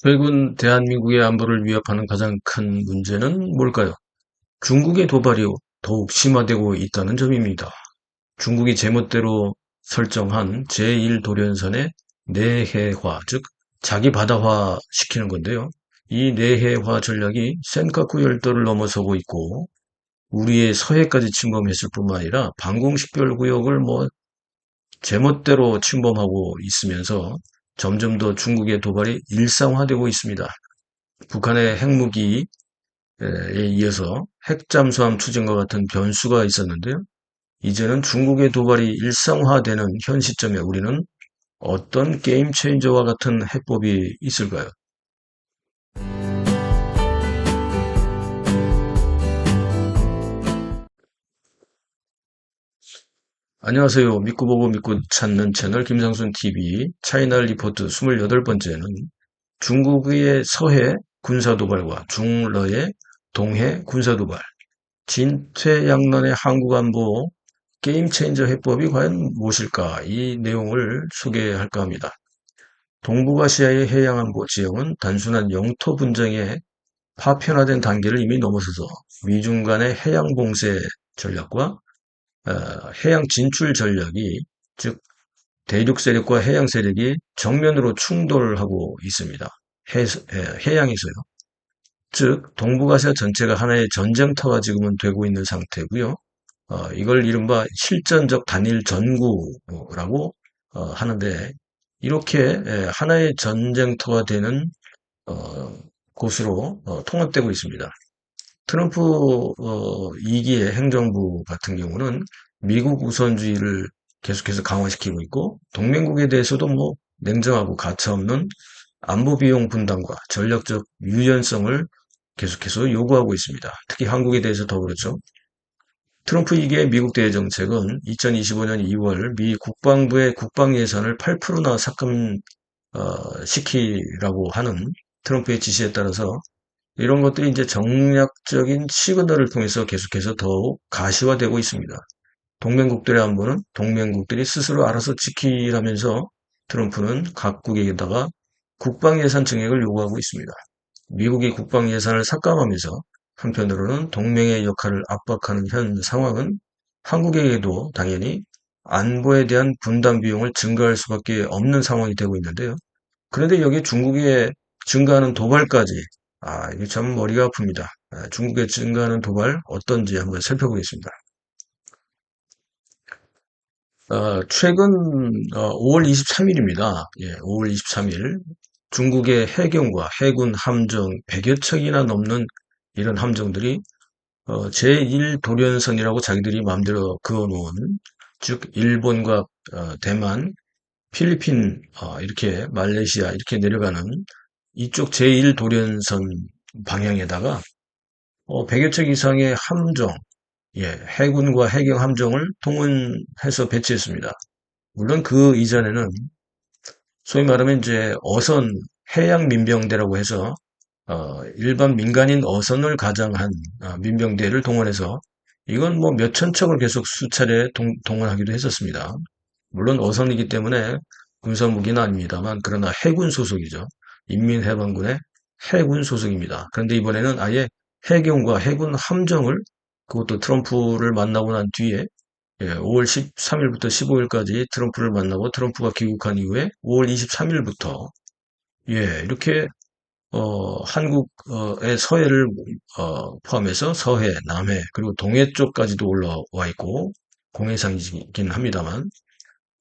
최근 대한민국의 안보를 위협하는 가장 큰 문제는 뭘까요? 중국의 도발이 더욱 심화되고 있다는 점입니다. 중국이 제멋대로 설정한 제1도련선의 내해화, 즉 자기 바다화 시키는 건데요. 이 내해화 전략이 센카쿠 열도를 넘어서고 있고 우리의 서해까지 침범했을 뿐만 아니라 방공식별구역을 제멋대로 침범하고 있으면서 점점 더 중국의 도발이 일상화되고 있습니다. 북한의 핵무기에 이어서 핵잠수함 추진과 같은 변수가 있었는데요. 이제는 중국의 도발이 일상화되는 현 시점에 우리는 어떤 게임 체인저와 같은 해법이 있을까요? 안녕하세요. 믿고 보고 믿고 찾는 채널 김상순 TV 차이나 리포트 28번째는 중국의 서해 군사도발과 중러의 동해 군사도발, 진퇴양난의 한국 안보 게임 체인저 해법이 과연 무엇일까? 이 내용을 소개할까 합니다. 동북아시아의 해양안보 지형은 단순한 영토 분쟁의 파편화된 단계를 이미 넘어서서 미중 간의 해양 봉쇄 전략과 해양 진출 전략이, 즉 대륙 세력과 해양 세력이 정면으로 충돌하고 있습니다. 해양에서요. 즉 동북아시아 전체가 하나의 전쟁터가 지금은 되고 있는 상태고요. 이걸 이른바 실전적 단일 전구라고 하는데, 이렇게 하나의 전쟁터가 되는 곳으로 통합되고 있습니다. 트럼프 2기의 행정부 같은 경우는 미국 우선주의를 계속해서 강화시키고 있고, 동맹국에 대해서도 냉정하고 가차없는 안보 비용 분담과 전략적 유연성을 계속해서 요구하고 있습니다. 특히 한국에 대해서 더 그렇죠. 트럼프 2기의 미국 대외 정책은 2025년 2월 미 국방부의 국방 예산을 8%나 삭감시키라고 하는 트럼프의 지시에 따라서 이런 것들이 이제 정략적인 시그널을 통해서 계속해서 더욱 가시화되고 있습니다. 동맹국들의 안보는 동맹국들이 스스로 알아서 지키라면서 트럼프는 각국에다가 국방 예산 증액을 요구하고 있습니다. 미국이 국방 예산을 삭감하면서 한편으로는 동맹의 역할을 압박하는 현 상황은 한국에게도 당연히 안보에 대한 분담 비용을 증가할 수밖에 없는 상황이 되고 있는데요. 그런데 여기에 중국의 증가하는 도발까지, 이게 참 머리가 아픕니다. 중국의 증가하는 도발 어떤지 한번 살펴보겠습니다. 최근 5월 23일입니다. 예, 5월 23일 중국의 해경과 해군 함정 100여 척이나 넘는 이런 함정들이 제1도련선이라고 자기들이 마음대로 그어놓은, 즉 일본과 대만, 필리핀, 이렇게 말레이시아 이렇게 내려가는 이쪽 제1도련선 방향에다가 100여 척 이상의 함정, 예, 해군과 해경 함정을 동원해서 배치했습니다. 물론 그 이전에는 소위 말하면 이제 어선 해양 민병대라고 해서 일반 민간인 어선을 가장한 민병대를 동원해서 이건 몇천 척을 계속 수차례 동원하기도 했었습니다. 물론 어선이기 때문에 군사무기는 아닙니다만, 그러나 해군 소속이죠. 인민해방군의 해군 소속입니다. 그런데 이번에는 아예 해경과 해군 함정을, 그것도 트럼프를 만나고 난 뒤에, 5월 13일부터 15일까지 트럼프를 만나고 트럼프가 귀국한 이후에 5월 23일부터, 예, 이렇게 한국의 서해를 포함해서 서해, 남해, 그리고 동해 쪽까지도 올라와 있고 공해상이긴 합니다만,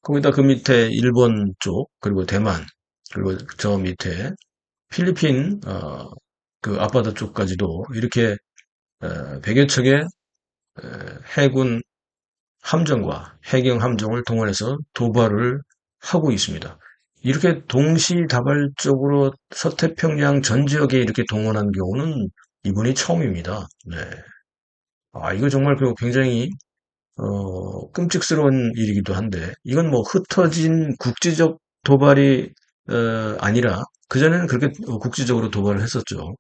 거기다 그 밑에 일본 쪽, 그리고 대만, 그리고 저 밑에 필리핀 그 앞바다 쪽까지도 이렇게 100여 척의 해군 함정과 해경 함정을 동원해서 도발을 하고 있습니다. 이렇게 동시다발적으로 서태평양 전 지역에 이렇게 동원한 경우는 이번이 처음입니다. 네. 이거 정말 굉장히 끔찍스러운 일이기도 한데, 이건 흩어진 국지적 도발이 아니라 그전에는 그렇게 국지적으로 도발을 했었죠.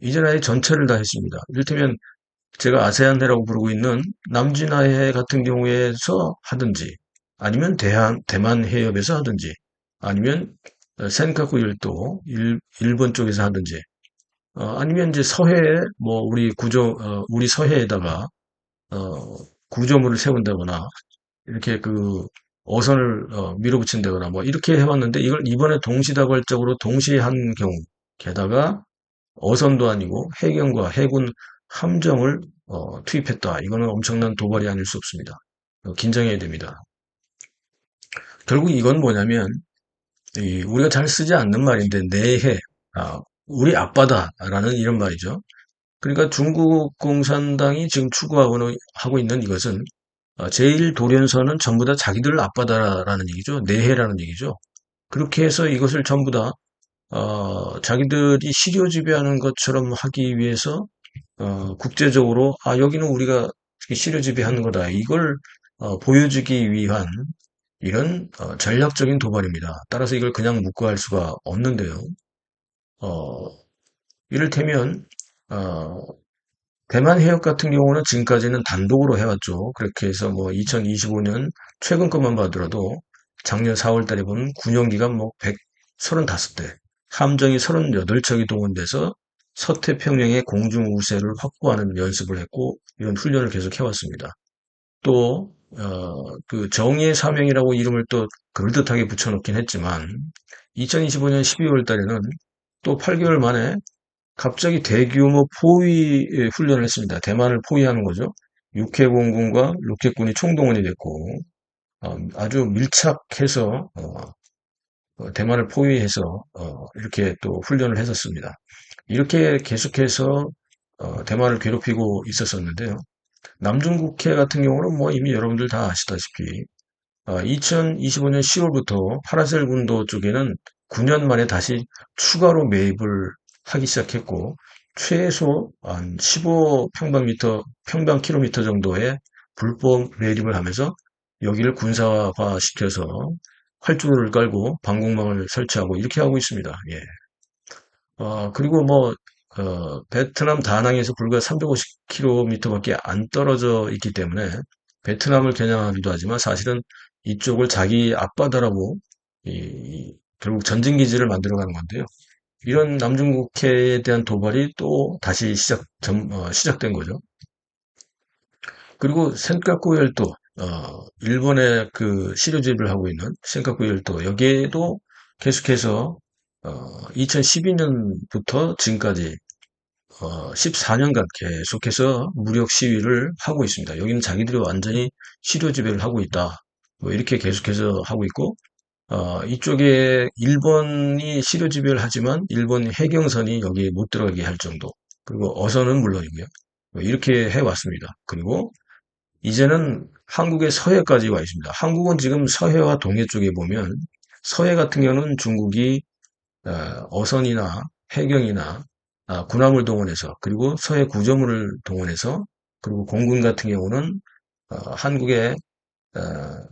이제는 아예 전체를 다 했습니다. 이를테면 제가 아세안해라고 부르고 있는 남진아해 같은 경우에서 하든지, 아니면 대만 해협에서 하든지, 아니면 센카쿠 열도 일본 쪽에서 하든지 아니면 이제 서해에 뭐 우리 서해에다가 어, 구조물을 세운다거나 이렇게 그 어선을 밀어붙인다거나 뭐 이렇게 해왔는데 이걸 이번에 동시다발적으로 동시에 한 경우 게다가 어선도 아니고 해경과 해군 함정을 투입했다. 이거는 엄청난 도발이 아닐 수 없습니다. 긴장해야 됩니다. 결국 이건 뭐냐면 우리가 잘 쓰지 않는 말인데 내해, 우리 앞바다라는 이런 말이죠. 그러니까 중국 공산당이 지금 추구하고 하고 있는 이것은 제1도련선은 전부 다 자기들 앞바다라는 얘기죠. 내해라는 얘기죠. 그렇게 해서 이것을 전부 다 자기들이 실효 지배하는 것처럼 하기 위해서 국제적으로 여기는 우리가 실효 지배하는 거다. 이걸 보여주기 위한 이런 전략적인 도발입니다. 따라서 이걸 그냥 묵과할 수가 없는데요. 어, 이를테면 어, 대만 해역 같은 경우는 지금까지는 단독으로 해왔죠. 그렇게 해서 뭐 2025년 최근 것만 봐더라도 작년 4월 달에 보면 군용기가 뭐 135대, 함정이 38척이 동원돼서 서태평양의 공중 우세를 확보하는 연습을 했고 이런 훈련을 계속 해왔습니다. 또 그 정의의 사명이라고 이름을 또 그럴듯하게 붙여놓긴 했지만 2025년 12월 달에는 또 8개월 만에 갑자기 대규모 포위 훈련을 했습니다. 대만을 포위하는 거죠. 육해공군과 로켓군이 총동원이 됐고 아주 밀착해서 대만을 포위해서 이렇게 또 훈련을 했었습니다. 이렇게 계속해서 대만을 괴롭히고 있었었는데요. 남중국해 같은 경우는 뭐 이미 여러분들 다 아시다시피 2025년 10월부터 파라셀 군도 쪽에는 9년 만에 다시 추가로 매입을 하기 시작했고 최소 한 15 평방킬로미터 정도의 불법 매립을 하면서 여기를 군사화 시켜서 활주로를 깔고 방공망을 설치하고 이렇게 하고 있습니다. 예. 그리고 뭐 베트남 다낭에서 불과 350km밖에 안 떨어져 있기 때문에 베트남을 겨냥하기도 하지만 사실은 이쪽을 자기 앞바다라고 결국 전진기지를 만들어가는 건데요. 이런 남중국해에 대한 도발이 또 다시 시작된 거죠. 그리고 센카쿠 열도, 일본의 그 시료지를 하고 있는 센카쿠 열도, 여기에도 계속해서 2012년부터 지금까지 14년간 계속해서 무력 시위를 하고 있습니다. 여기는 자기들이 완전히 시료 지배를 하고 있다. 뭐 이렇게 계속해서 하고 있고 이쪽에 일본이 시료 지배를 하지만 일본 해경선이 여기에 못 들어가게 할 정도. 그리고 어선은 물론이고요. 뭐 이렇게 해왔습니다. 그리고 이제는 한국의 서해까지 와 있습니다. 한국은 지금 서해와 동해 쪽에 보면 서해 같은 경우는 중국이 어선이나 해경이나 군함을 동원해서 그리고 서해 구조물을 동원해서 그리고 공군 같은 경우는 한국의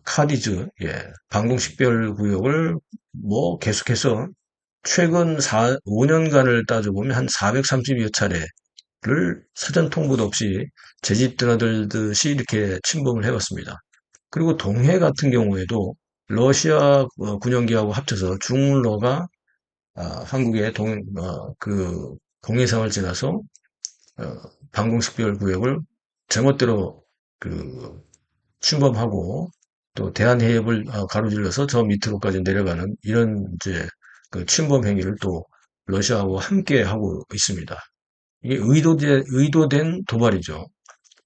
카디즈 방공식별구역을 뭐 계속해서 최근 5년간을 따져보면 한 430여 차례를 사전 통보도 없이 제집 드나들듯이 이렇게 침범을 해왔습니다. 그리고 동해 같은 경우에도 러시아 군용기하고 합쳐서 중러가 한국의 그 동해상을 지나서 방공식별 구역을 제멋대로 그 침범하고 또 대한해협을 가로질러서 저 밑으로까지 내려가는 이런 이제 그 침범 행위를 또 러시아하고 함께 하고 있습니다. 이게 의도된 도발이죠.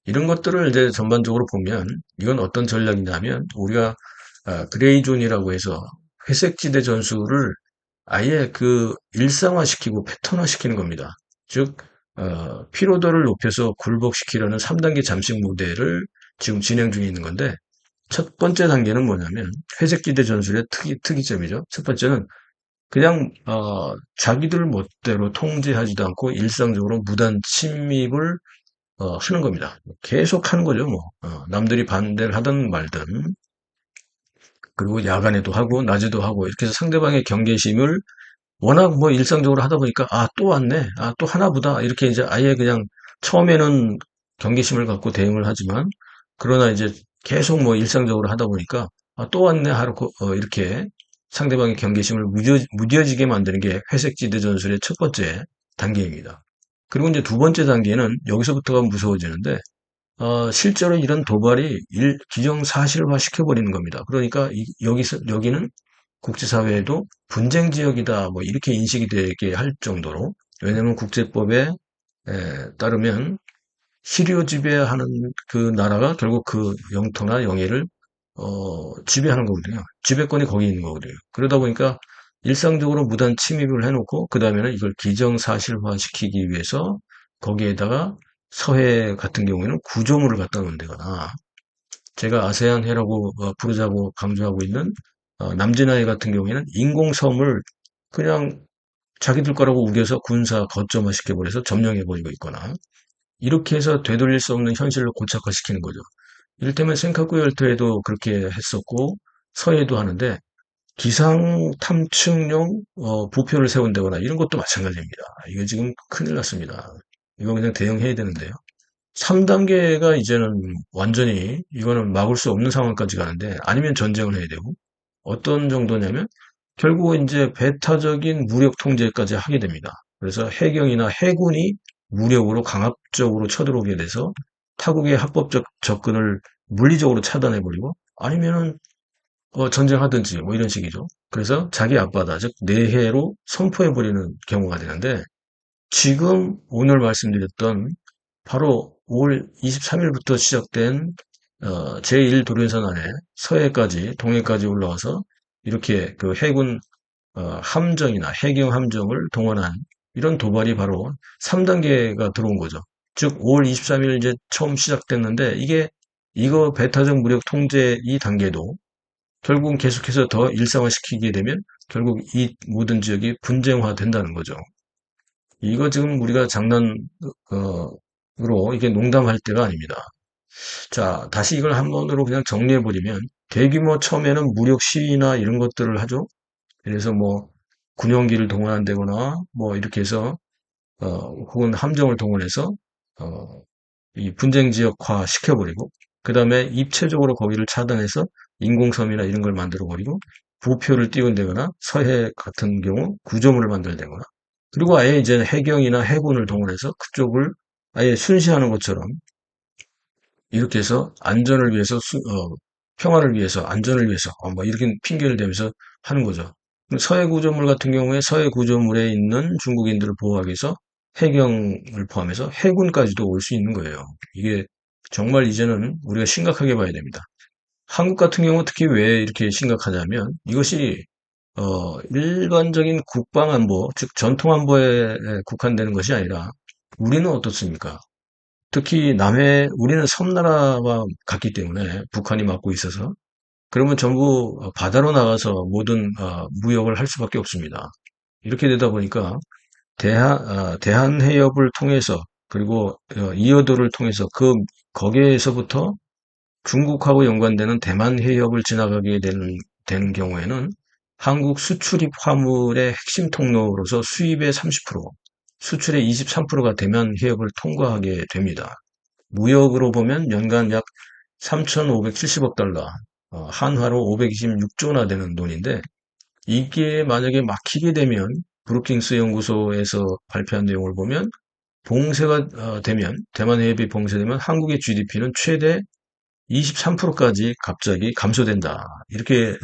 이런 것들을 이제 전반적으로 보면 이건 어떤 전략이냐면 우리가 그레이존이라고 해서 회색지대 전술을 아예 그 일상화시키고 패턴화시키는 겁니다. 즉 피로도를 높여서 굴복시키려는 3단계 잠식 모델을 지금 진행 중에 있는 건데 첫 번째 단계는 뭐냐면 회색지대 전술의 특이점이죠. 첫 번째는 그냥 자기들 멋대로 통제하지도 않고 일상적으로 무단 침입을 하는 겁니다. 계속 하는 거죠. 뭐 남들이 반대를 하든 말든 그리고 야간에도 하고 낮에도 하고 이렇게 해서 상대방의 경계심을 워낙 뭐 일상적으로 하다 보니까 또 왔네, 또 하나 보다 이렇게 이제 아예 그냥 처음에는 경계심을 갖고 대응을 하지만 그러나 이제 계속 뭐 일상적으로 하다 보니까 또 왔네 하고 이렇게 상대방의 경계심을 무뎌지게 만드는 게 회색지대 전술의 첫 번째 단계입니다. 그리고 이제 두 번째 단계는 여기서부터가 무서워지는데 실제로 이런 도발이 기정사실화 시켜버리는 겁니다. 그러니까 여기는 국제사회에도 분쟁 지역이다 뭐 이렇게 인식이 되게 할 정도로, 왜냐하면 국제법에 따르면 시료 지배하는 그 나라가 결국 그 영토나 영해를 지배하는 거거든요. 지배권이 거기 있는 거거든요. 그러다 보니까 일상적으로 무단 침입을 해놓고 그 다음에는 이걸 기정사실화 시키기 위해서 거기에다가 서해 같은 경우에는 구조물을 갖다 놓는다거나, 제가 아세안해라고 부르자고 강조하고 있는 남진아해 같은 경우에는 인공섬을 그냥 자기들 거라고 우겨서 군사 거점화 시켜버려서 점령해버리고 있거나, 이렇게 해서 되돌릴 수 없는 현실로 고착화시키는 거죠. 이를테면 센카쿠 열도에도 그렇게 했었고 서해도 하는데, 기상 탐측용 부표를 세운다거나 이런 것도 마찬가지입니다. 이거 지금 큰일 났습니다. 이거 그냥 대응해야 되는데요. 3단계가 이제는 완전히 이거는 막을 수 없는 상황까지 가는데, 아니면 전쟁을 해야 되고, 어떤 정도냐면 결국 이제 배타적인 무력 통제까지 하게 됩니다. 그래서 해경이나 해군이 무력으로 강압적으로 쳐들어오게 돼서 타국의 합법적 접근을 물리적으로 차단해버리고, 아니면은 전쟁하든지 뭐 이런 식이죠. 그래서 자기 앞바다, 즉 내해로 선포해버리는 경우가 되는데, 지금 오늘 말씀드렸던 바로 5월 23일부터 시작된 제1도련선 안에 서해까지 동해까지 올라와서 이렇게 그 해군 함정이나 해경 함정을 동원한 이런 도발이 바로 3단계가 들어온 거죠. 즉 5월 23일 이제 처음 시작됐는데, 이거 배타적 무력 통제 이 단계도 결국은 계속해서 더 일상화시키게 되면 결국 이 모든 지역이 분쟁화 된다는 거죠. 이거 지금 우리가 장난으로 이게 농담할 때가 아닙니다. 자, 다시 이걸 한 번으로 그냥 정리해버리면, 대규모 처음에는 무력 시위나 이런 것들을 하죠. 그래서 뭐 군용기를 동원한다거나 뭐 이렇게 해서 혹은 함정을 동원해서 어, 이 분쟁 지역화 시켜버리고, 그 다음에 입체적으로 거기를 차단해서 인공섬이나 이런 걸 만들어 버리고, 부표를 띄운다거나 서해 같은 경우 구조물을 만들다거나, 그리고 아예 이제 해경이나 해군을 동원해서 그쪽을 아예 순시하는 것처럼 이렇게 해서 안전을 위해서 평화를 위해서 안전을 위해서 뭐 이렇게 핑계를 대면서 하는 거죠. 서해 구조물 같은 경우에 서해 구조물에 있는 중국인들을 보호하기 위해서 해경을 포함해서 해군까지도 올 수 있는 거예요. 이게 정말 이제는 우리가 심각하게 봐야 됩니다. 한국 같은 경우 특히 왜 이렇게 심각하냐면, 이것이 일반적인 국방안보, 즉 전통안보에 국한되는 것이 아니라, 우리는 어떻습니까? 특히 우리는 섬나라와 같기 때문에 북한이 맡고 있어서, 그러면 전부 바다로 나가서 모든 무역을 할 수밖에 없습니다. 이렇게 되다 보니까 대한해협을 통해서, 그리고 이어도를 통해서 거기에서부터 중국하고 연관되는 대만해협을 지나가게 되는 경우에는 한국 수출입 화물의 핵심 통로로서 수입의 30%, 수출의 23%가 대만해협을 통과하게 됩니다. 무역으로 보면 연간 약 3,570억 달러, 한화로 526조나 되는 돈인데, 이게 만약에 막히게 되면, 브루킹스 연구소에서 발표한 내용을 보면, 봉쇄가 되면, 대만 해협이 봉쇄되면 한국의 GDP는 최대 23%까지 갑자기 감소된다. 이렇게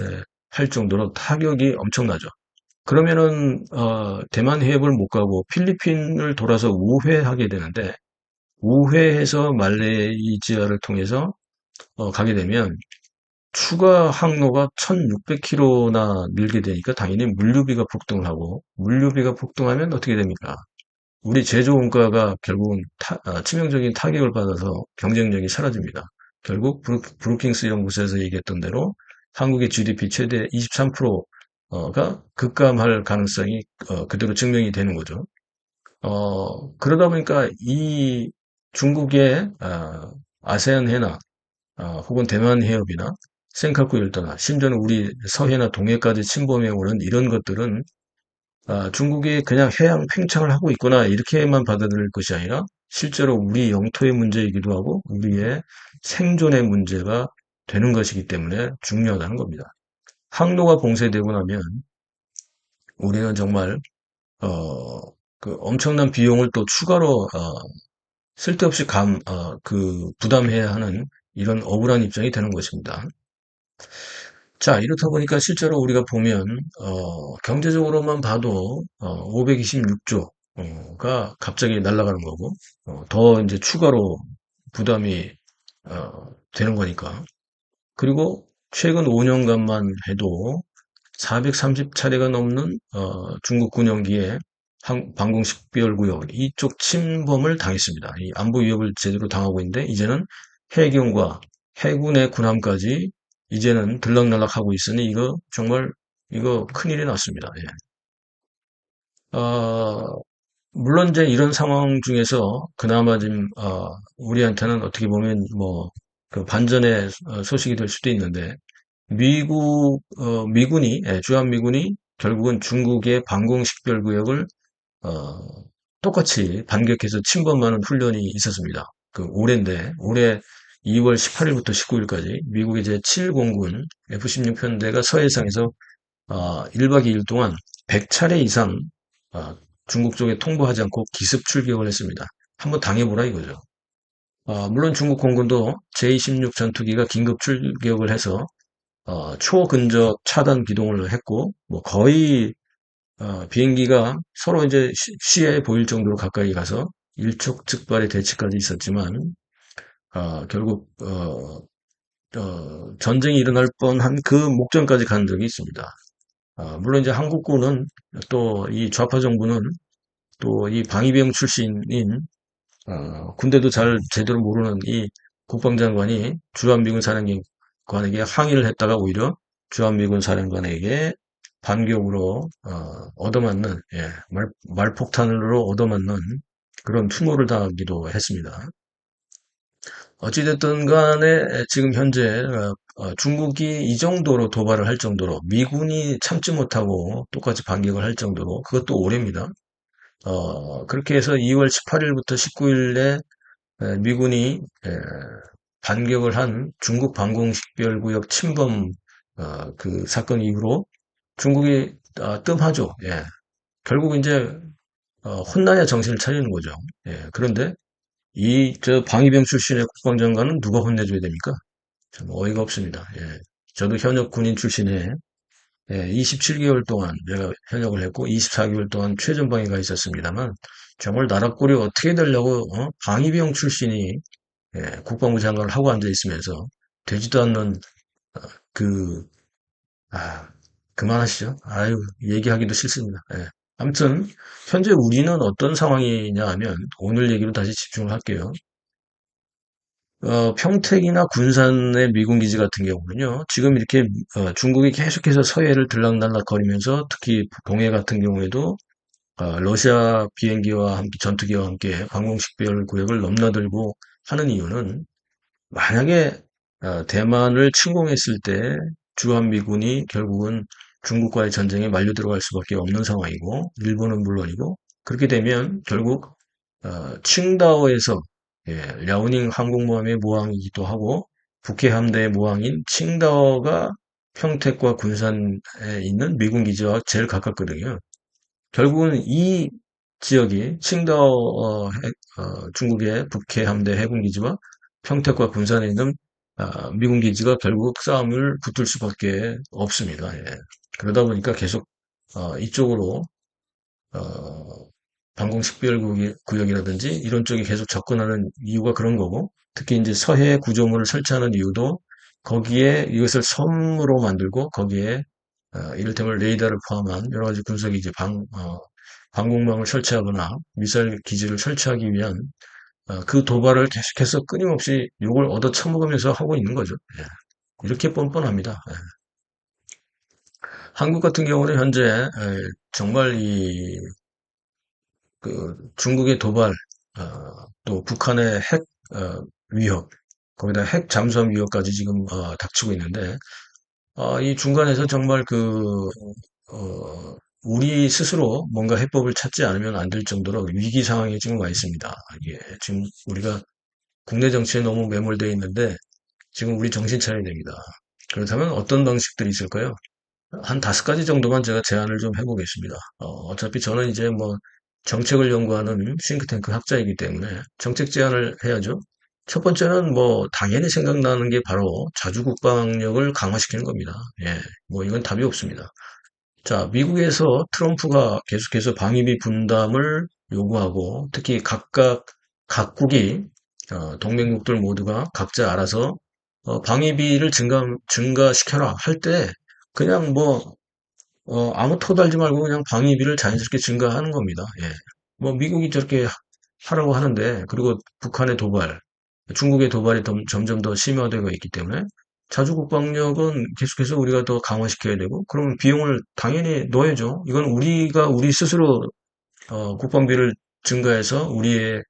할 정도로 타격이 엄청나죠. 그러면은 대만 해협을 못 가고 필리핀을 돌아서 우회하게 되는데, 우회해서 말레이시아를 통해서 가게 되면 추가 항로가 1600km나 밀게 되니까 당연히 물류비가 폭등을 하고, 물류비가 폭등하면 어떻게 됩니까? 우리 제조 원가가 결국은 치명적인 타격을 받아서 경쟁력이 사라집니다. 결국 브루킹스 연구소에서 얘기했던 대로 한국의 GDP 최대 23%가 급감할 가능성이 그대로 증명이 되는 거죠. 그러다 보니까 이 중국의 아세안 해나 혹은 대만 해협이나 센카쿠 열도나 심지어는 우리 서해나 동해까지 침범해 오는 이런 것들은 중국이 그냥 해양 팽창을 하고 있구나 이렇게만 받아들일 것이 아니라, 실제로 우리 영토의 문제이기도 하고 우리의 생존의 문제가 되는 것이기 때문에 중요하다는 겁니다. 항로가 봉쇄되고 나면 우리는 정말 어, 그 엄청난 비용을 또 추가로 쓸데없이 부담해야 하는 이런 억울한 입장이 되는 것입니다. 자, 이렇다 보니까 실제로 우리가 보면 경제적으로만 봐도 526조가 갑자기 날아가는 거고 더 이제 추가로 부담이 되는 거니까. 그리고 최근 5년간만 해도 430차례가 넘는 중국 군용기의 방공 식별구역 이쪽 침범을 당했습니다. 이 안보 위협을 제대로 당하고 있는데 이제는 해경과 해군의 군함까지 이제는 들락날락하고 있으니 이거 정말 이거 큰일이 났습니다. 예. 물론 이제 이런 상황 중에서 그나마 지금 우리한테는 어떻게 보면 뭐 그 반전의 소식이 될 수도 있는데 주한미군이 결국은 중국의 방공식별구역을 어, 똑같이 반격해서 침범하는 훈련이 있었습니다. 그 올해 2월 18일부터 19일까지 미국의 제7공군 F-16 편대가 서해상에서 1박 2일 동안 100차례 이상 어, 중국 쪽에 통보하지 않고 기습 출격을 했습니다. 한번 당해보라 이거죠. 물론 중국 공군도 제-26 전투기가 긴급 출격을 해서 초근접 차단 기동을 했고 뭐 거의 비행기가 서로 이제 시야에 보일 정도로 가까이 가서 일촉즉발의 대치까지 있었지만 결국 전쟁이 일어날 뻔한 그 목전까지 간 적이 있습니다. 물론 이제 한국군은 또 이 좌파 정부는 또 이 방위병 출신인 군대도 잘 제대로 모르는 이 국방장관이 주한미군 사령관에게 항의를 했다가 오히려 주한미군 사령관에게 반격으로 얻어맞는 말폭탄으로 얻어맞는 그런 투모를 당하기도 했습니다. 어찌됐든 간에 지금 현재 중국이 이 정도로 도발을 할 정도로 미군이 참지 못하고 똑같이 반격을 할 정도로 그것도 올해입니다. 그렇게 해서 2월 18일부터 19일에 미군이 반격을 한 중국 방공식별구역 침범 그 사건 이후로 중국이 뜸하죠. 예. 결국 이제 혼나야 정신을 차리는 거죠. 예. 그런데 저 방위병 출신의 국방장관은 누가 혼내줘야 됩니까? 참 어이가 없습니다. 예. 저도 현역 군인 출신에 27개월 동안 내가 현역을 했고 24개월 동안 최전방에 가 있었습니다만 정말 나라 꼴이 어떻게 되려고 방위병 출신이 국방부 장관을 하고 앉아 있으면서 되지도 않는 그 아, 그만하시죠. 아유, 얘기하기도 싫습니다. 예. 아무튼, 현재 우리는 어떤 상황이냐 하면, 오늘 얘기로 다시 집중을 할게요. 평택이나 군산의 미군 기지 같은 경우는요, 지금 이렇게 중국이 계속해서 서해를 들락날락거리면서 특히 동해 같은 경우에도 러시아 비행기와 함께 전투기와 함께 방공식별 구역을 넘나들고 하는 이유는 만약에 대만을 침공했을 때 주한미군이 결국은 중국과의 전쟁에 말려 들어갈 수밖에 없는 상황이고 일본은 물론이고 그렇게 되면 결국 칭다오에서 랴오닝 항공모함의 모항이기도 하고 북해 함대의 모항인 칭다오가 평택과 군산에 있는 미군 기지와 제일 가깝거든요. 결국은 이 지역이 칭다오 중국의 북해 함대 해군 기지와 평택과 군산에 있는 미군 기지가 결국 싸움을 붙을 수밖에 없습니다. 예. 그러다 보니까 계속 이쪽으로 어, 방공식별구역이라든지 이런 쪽에 계속 접근하는 이유가 그런 거고 특히 이제 서해에 구조물을 설치하는 이유도 거기에 이것을 섬으로 만들고 거기에 이를테면 레이더를 포함한 여러 가지 군사기지 방공망을 설치하거나 미사일 기지를 설치하기 위한 그 도발을 계속해서 끊임없이 욕을 얻어 처먹으면서 하고 있는 거죠. 예. 이렇게 뻔뻔합니다. 예. 한국 같은 경우는 현재 정말 중국의 도발, 또 북한의 핵 위협, 거기다 핵 잠수함 위협까지 지금 닥치고 있는데 이 중간에서 정말 우리 스스로 뭔가 해법을 찾지 않으면 안 될 정도로 위기 상황에 지금 와 있습니다. 이게 지금 우리가 국내 정치에 너무 매몰되어 있는데 지금 우리 정신 차려야 됩니다. 그렇다면 어떤 방식들이 있을까요? 한 5가지 정도만 제가 제안을 좀 해보겠습니다. 어차피 저는 이제 뭐 정책을 연구하는 싱크탱크 학자이기 때문에 정책 제안을 해야죠. 첫 번째는 뭐 당연히 생각나는 게 바로 자주국방력을 강화시키는 겁니다. 예, 뭐 이건 답이 없습니다. 자, 미국에서 트럼프가 계속해서 방위비 분담을 요구하고 특히 각국이 동맹국들 모두가 각자 알아서 방위비를 증가시켜라 할 때 그냥 뭐 아무 토 달지 말고 그냥 방위비를 자연스럽게 증가하는 겁니다. 예. 뭐 미국이 저렇게 하라고 하는데 그리고 북한의 도발, 중국의 도발이 점점 더 심화되고 있기 때문에 자주국방력은 계속해서 우리가 더 강화시켜야 되고 그러면 비용을 당연히 넣어야죠. 이건 우리가 우리 스스로 국방비를 증가해서 우리의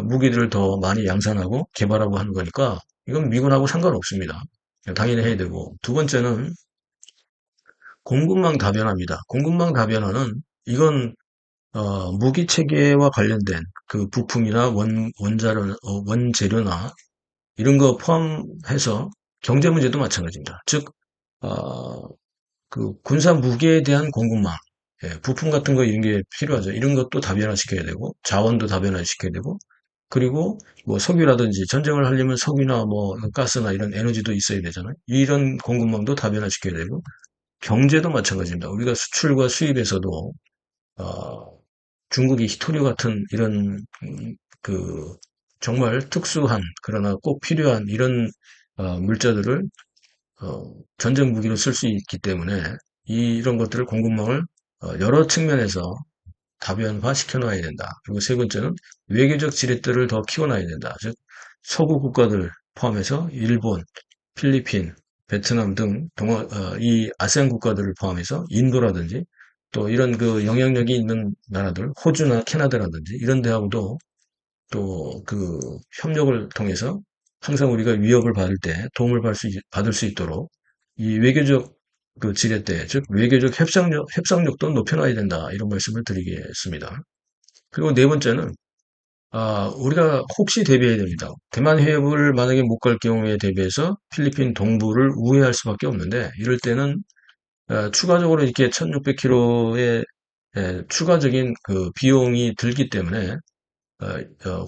무기들을 더 많이 양산하고 개발하고 하는 거니까 이건 미군하고 상관없습니다. 당연히 해야 되고 두 번째는 공급망 다변화입니다. 공급망 다변화는 이건 무기 체계와 관련된 그 부품이나 원재료나 이런 거 포함해서 경제 문제도 마찬가지입니다. 즉, 어, 그 군사 무기에 대한 공급망, 예, 부품 같은 거 이런 게 필요하죠. 이런 것도 다변화시켜야 되고, 자원도 다변화시켜야 되고, 그리고 뭐 석유라든지 전쟁을 하려면 석유나 뭐 가스나 이런 에너지도 있어야 되잖아요. 이런 공급망도 다변화시켜야 되고, 경제도 마찬가지입니다. 우리가 수출과 수입에서도 어, 중국이 히토류 같은 이런 그 정말 특수한 그러나 꼭 필요한 이런 물자들을 전쟁 무기로 쓸 수 있기 때문에 이런 것들을 공급망을 여러 측면에서 다변화 시켜놔야 된다. 그리고 세 번째는 외교적 지렛대를 더 키워놔야 된다. 즉 서구 국가들 포함해서 일본, 필리핀, 베트남 등 이 아세안 국가들을 포함해서 인도라든지 또 이런 그 영향력이 있는 나라들, 호주나 캐나다라든지 이런 데하고도 또 그 협력을 통해서 항상 우리가 위협을 받을 때 도움을 받을 수 있도록 이 외교적 그 지렛대, 즉 외교적 협상력도 높여놔야 된다. 이런 말씀을 드리겠습니다. 그리고 네 번째는 우리가 혹시 대비해야 됩니다. 대만 해협을 만약에 못 갈 경우에 대비해서 필리핀 동부를 우회할 수밖에 없는데 이럴 때는 추가적으로 이렇게 1600km의 추가적인 그 비용이 들기 때문에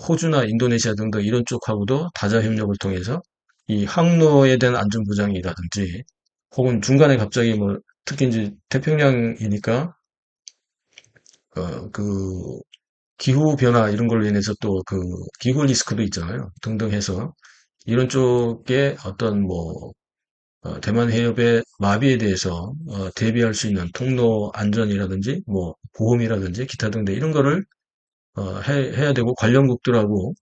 호주나 인도네시아 등등 이런 쪽하고도 다자 협력을 통해서 이 항로에 대한 안전 보장이라든지 혹은 중간에 갑자기 뭐 특히 이제 태평양이니까 그 기후 변화 이런 걸로 인해서 또 그 기후 리스크도 있잖아요. 등등 해서 이런 쪽에 어떤 뭐 대만 해협의 마비에 대해서 대비할 수 있는 통로 안전이라든지 뭐 보험이라든지 기타 등등 이런 거를 해야 되고 관련국들하고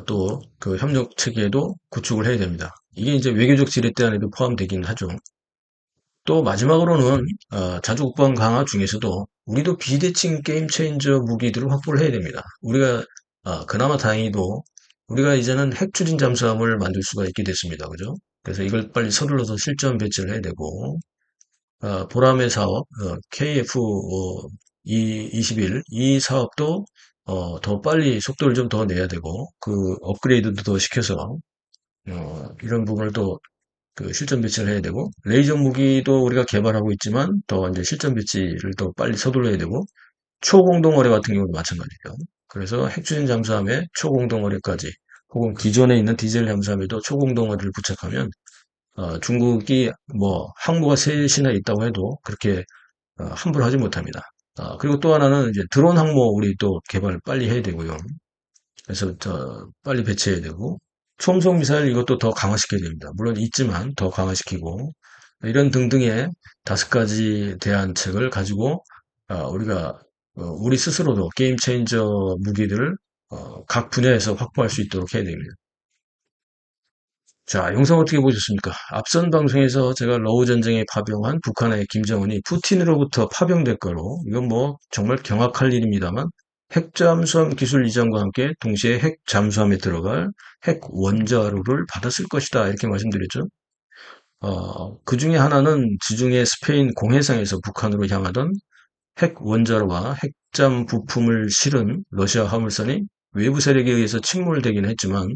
또 그 협력 체계도 구축을 해야 됩니다. 이게 이제 외교적 지렛대 안에도 포함되긴 하죠. 또 마지막으로는 자주국방 강화 중에서도 우리도 비대칭 게임 체인저 무기들을 확보를 해야 됩니다. 우리가 그나마 다행히도 우리가 이제는 핵 추진 잠수함을 만들 수가 있게 됐습니다. 그죠? 그래서 이걸 빨리 서둘러서 실전 배치를 해야 되고 보람의 사업 KF21 이 사업도 더 빨리 속도를 좀 더 내야 되고 그 업그레이드도 더 시켜서 이런 부분을 또 그 실전 배치를 해야 되고 레이저 무기도 우리가 개발하고 있지만 더 이제 실전 배치를 더 빨리 서둘러야 되고 초공동 어뢰 같은 경우도 마찬가지죠. 그래서 핵추진 잠수함에 초공동 어뢰까지 혹은 기존에 있는 디젤 잠수함에도 초공동 어뢰를 부착하면 중국이 뭐 항모가 셋이나 있다고 해도 그렇게 함부로 하지 못합니다. 그리고 또 하나는 이제 드론 항모 우리 또 개발 빨리 해야 되고요. 그래서 빨리 배치해야 되고 초음속 미사일 이것도 더 강화시켜야 됩니다. 물론 있지만 더 강화시키고 이런 등등의 5가지 대안책을 가지고 우리가 우리 스스로도 게임 체인저 무기들을 각 분야에서 확보할 수 있도록 해야 됩니다. 자, 영상 어떻게 보셨습니까? 앞선 방송에서 제가 러우 전쟁에 파병한 북한의 김정은이 푸틴으로부터 파병 대가로 이건 뭐 정말 경악할 일입니다만 핵잠수함 기술 이전과 함께 동시에 핵잠수함에 들어갈 핵 원자로를 받았을 것이다 이렇게 말씀드렸죠. 그 중에 하나는 지중해 스페인 공해상에서 북한으로 향하던 핵 원자로와 핵잠 부품을 실은 러시아 화물선이 외부 세력에 의해서 침몰되긴 했지만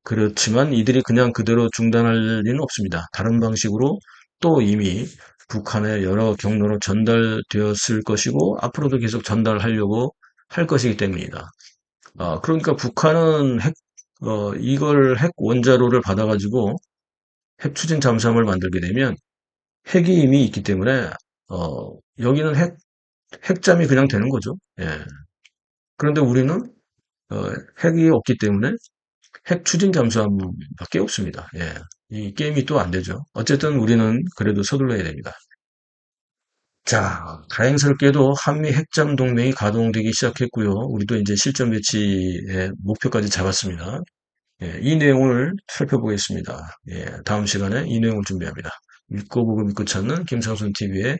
그렇지만 이들이 그냥 그대로 중단할 리는 없습니다. 다른 방식으로 핵도 이미 북한의 여러 경로로 전달되었을 것이고 앞으로도 계속 전달하려고 할 것이기 때문이다. 그러니까 북한은 이걸 핵 원자로를 받아가지고 핵 추진 잠수함을 만들게 되면 핵이 이미 있기 때문에 여기는 핵잠이 그냥 되는 거죠. 예. 그런데 우리는 핵이 없기 때문에 핵 추진 잠수함밖에 없습니다. 예. 이 게임이 또 안 되죠. 어쨌든 우리는 그래도 서둘러야 됩니다. 자, 다행스럽게도 한미 핵잠 동맹이 가동되기 시작했고요. 우리도 이제 실전 배치의 목표까지 잡았습니다. 예, 이 내용을 살펴보겠습니다. 예, 다음 시간에 이 내용을 준비합니다. 믿고 보고 믿고 찾는 김상순 TV의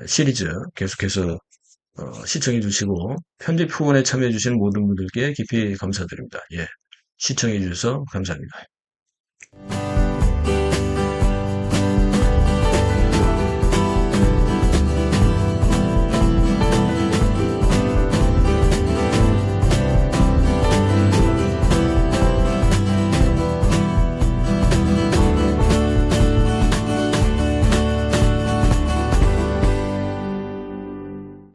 시리즈 계속해서 시청해 주시고 편집 후원에 참여해 주신 모든 분들께 깊이 감사드립니다. 예, 시청해 주셔서 감사합니다.